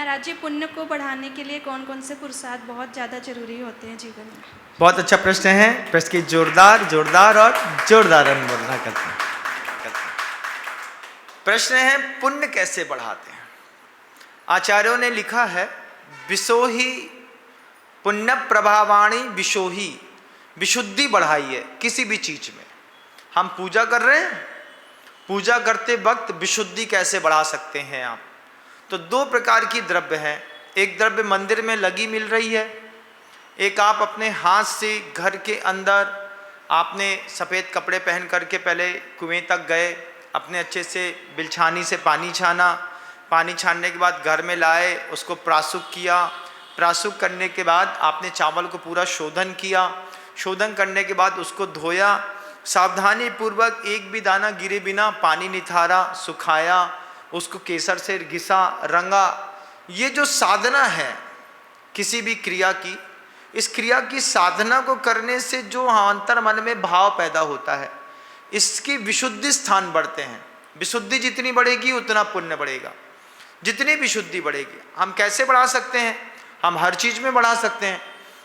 महाराज जी, पुण्य को बढ़ाने के लिए कौन कौन से पुरुषार्थ बहुत ज़्यादा जरूरी होते हैं जीवन में? बहुत अच्छा प्रश्न है। प्रश्न की जोरदार और जोरदार अनुमोदना करते हैं। प्रश्न है, पुण्य कैसे बढ़ाते हैं? आचार्यों ने लिखा है, विशोही पुण्य प्रभावाणी विशोही, विशुद्धि बढ़ाइए किसी भी चीज में। हम पूजा कर रहे हैं, पूजा करते वक्त विशुद्धि कैसे बढ़ा सकते हैं आप? तो दो प्रकार की द्रव्य हैं। एक द्रव्य मंदिर में लगी मिल रही है, एक आप अपने हाथ से घर के अंदर आपने सफ़ेद कपड़े पहन करके पहले कुएं तक गए, अपने अच्छे से बिलछानी से पानी छाना, पानी छानने के बाद घर में लाए, उसको प्रासुक किया, प्रासुक करने के बाद आपने चावल को पूरा शोधन किया, शोधन करने के बाद उसको धोया, सावधानी पूर्वक एक भी दाना गिरे बिना पानी निथारा, सुखाया, उसको केसर से घिसा, रंगा। ये जो साधना है किसी भी क्रिया की, इस क्रिया की साधना को करने से जो अंतर मन में भाव पैदा होता है, इसकी विशुद्धि स्थान बढ़ते हैं। विशुद्धि जितनी बढ़ेगी उतना पुण्य बढ़ेगा। जितनी विशुद्धि बढ़ेगी, हम कैसे बढ़ा सकते हैं? हम हर चीज में बढ़ा सकते हैं।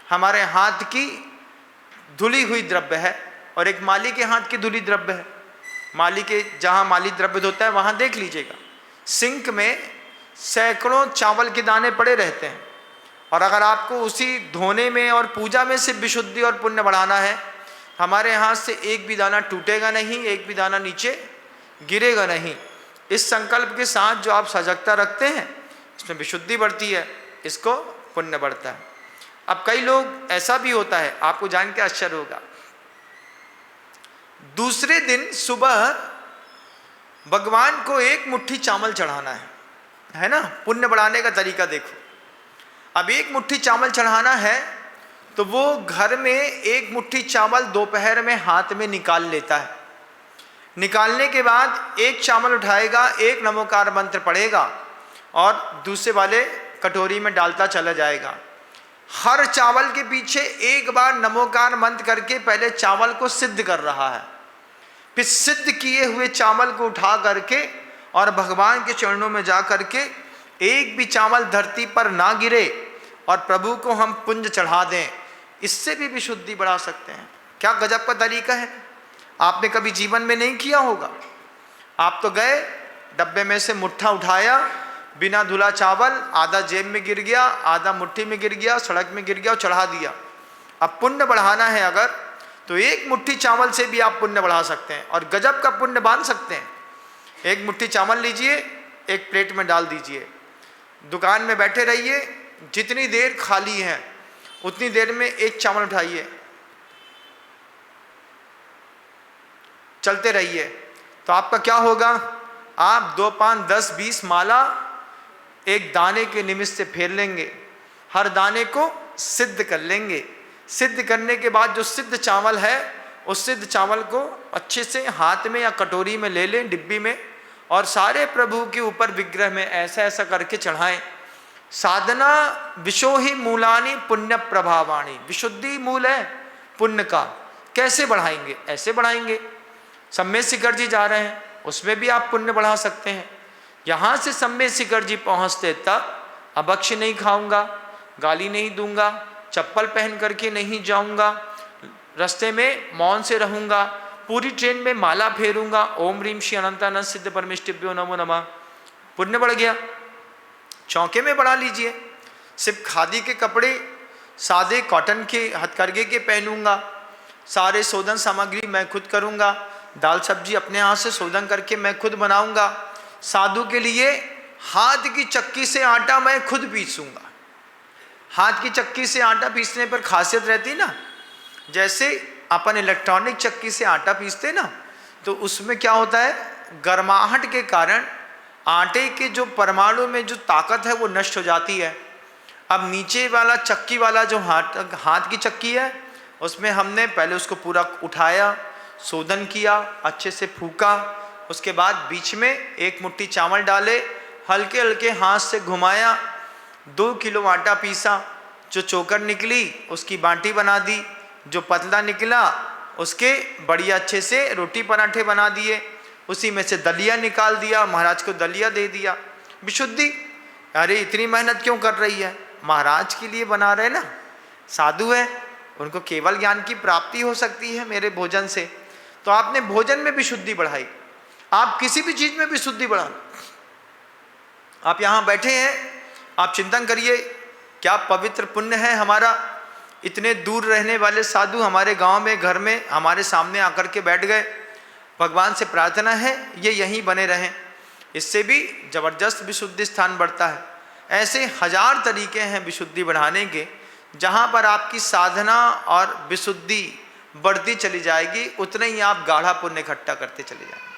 हमारे हाथ की धुली हुई द्रव्य है और एक माली के हाथ की धुली द्रव्य है। माली के जहाँ माली द्रव्य धोता है वहाँ देख लीजिएगा, सिंक में सैकड़ों चावल के दाने पड़े रहते हैं। और अगर आपको उसी धोने में और पूजा में से विशुद्धि और पुण्य बढ़ाना है, हमारे हाथ से एक भी दाना टूटेगा नहीं, एक भी दाना नीचे गिरेगा नहीं। इस संकल्प के साथ जो आप सजगता रखते हैं, इसमें विशुद्धि बढ़ती है, इसको पुण्य बढ़ता है। अब कई लोग, ऐसा भी होता है, आपको जान के आश्चर्य होगा, दूसरे दिन सुबह भगवान को एक मुट्ठी चावल चढ़ाना है ना? पुण्य बढ़ाने का तरीका देखो। अब एक मुट्ठी चावल चढ़ाना है तो वो घर में एक मुट्ठी चावल दोपहर में हाथ में निकाल लेता है। निकालने के बाद एक चावल उठाएगा, एक नमोकार मंत्र पढ़ेगा और दूसरे वाले कटोरी में डालता चला जाएगा। हर चावल के पीछे एक बार नमोकार मंत्र करके पहले चावल को सिद्ध कर रहा है, फिर सिद्ध किए हुए चावल को उठा करके और भगवान के चरणों में जा करके एक भी चावल धरती पर ना गिरे और प्रभु को हम पुंज चढ़ा दें। इससे भी विशुद्धि बढ़ा सकते हैं। क्या गजब का तरीका है, आपने कभी जीवन में नहीं किया होगा। आप तो गए, डब्बे में से मुट्ठा उठाया, बिना धुला चावल, आधा जेब में गिर गया, आधा मुट्ठी में गिर गया, सड़क में गिर गया और चढ़ा दिया। अब पुण्य बढ़ाना है अगर, तो एक मुट्ठी चावल से भी आप पुण्य बढ़ा सकते हैं और गजब का पुण्य बांध सकते हैं। एक मुट्ठी चावल लीजिए, एक प्लेट में डाल दीजिए, दुकान में बैठे रहिए, जितनी देर खाली है उतनी देर में एक चावल उठाइए, चलते रहिए। तो आपका क्या होगा? आप 2, 5, 10, 20 माला एक दाने के निमित्त से फेर लेंगे, हर दाने को सिद्ध कर लेंगे। सिद्ध करने के बाद जो सिद्ध चावल है, उस सिद्ध चावल को अच्छे से हाथ में या कटोरी में ले लें, डिब्बी में, और सारे प्रभु के ऊपर विग्रह में ऐसा ऐसा करके चढ़ाएं। साधना विशोही मूलानी पुण्य प्रभावाणी, विशुद्धि मूल है पुण्य का। कैसे बढ़ाएंगे? ऐसे बढ़ाएंगे। सम्मेद शिखर जी जा रहे हैं, उसमें भी आप पुण्य बढ़ा सकते हैं। यहाँ से सम्मेद शिखर जी पहुँचते तक अभक्ष्य नहीं खाऊंगा, गाली नहीं दूंगा, चप्पल पहन करके नहीं जाऊंगा, रास्ते में मौन से रहूंगा, पूरी ट्रेन में माला फेरूंगा, ओम ह्रीम श्री अनंतानंद सिद्ध परमेष्टिभ्यो नमो नमः। पुण्य बढ़ गया। चौके में बढ़ा लीजिए, सिर्फ खादी के कपड़े, सादे कॉटन के हथकरघे के पहनूंगा, सारे शोधन सामग्री मैं खुद करूंगा, दाल सब्जी अपने हाथ से शोधन करके मैं खुद बनाऊंगा। साधु के लिए हाथ की चक्की से आटा मैं खुद पीसूंगा। हाथ की चक्की से आटा पीसने पर खासियत रहती ना, जैसे अपन इलेक्ट्रॉनिक चक्की से आटा पीसते ना, तो उसमें क्या होता है, गर्माहट के कारण आटे के जो परमाणु में जो ताकत है वो नष्ट हो जाती है। अब नीचे वाला चक्की वाला जो हाथ की चक्की है, उसमें हमने पहले उसको पूरा उठाया, शोधन किया, अच्छे से फूका, उसके बाद बीच में एक मुट्ठी चावल डाले, हल्के हल्के हाथ से घुमाया, 2 किलो आटा पीसा, जो चोकर निकली उसकी बाटी बना दी, जो पतला निकला उसके बढ़िया अच्छे से रोटी पराठे बना दिए, उसी में से दलिया निकाल दिया, महाराज को दलिया दे दिया। विशुद्धि। अरे इतनी मेहनत क्यों कर रही है? महाराज के लिए बना रहे ना, साधु है, उनको केवल ज्ञान की प्राप्ति हो सकती है मेरे भोजन से। तो आपने भोजन में भी शुद्धि बढ़ाई, आप किसी भी चीज में भी शुद्धि बढ़ा। आप यहाँ बैठे हैं, आप चिंतन करिए क्या पवित्र पुण्य है हमारा। इतने दूर रहने वाले साधु हमारे गांव में, घर में हमारे सामने आकर के बैठ गए। भगवान से प्रार्थना है ये यहीं बने रहें, इससे भी जबरदस्त विशुद्धि स्थान बढ़ता है। ऐसे 1000 तरीके हैं विशुद्धि बढ़ाने के, जहाँ पर आपकी साधना और विशुद्धि बढ़ती चली जाएगी, उतने ही आप गाढ़ा पुण्य इकट्ठा करते चले जाएंगे।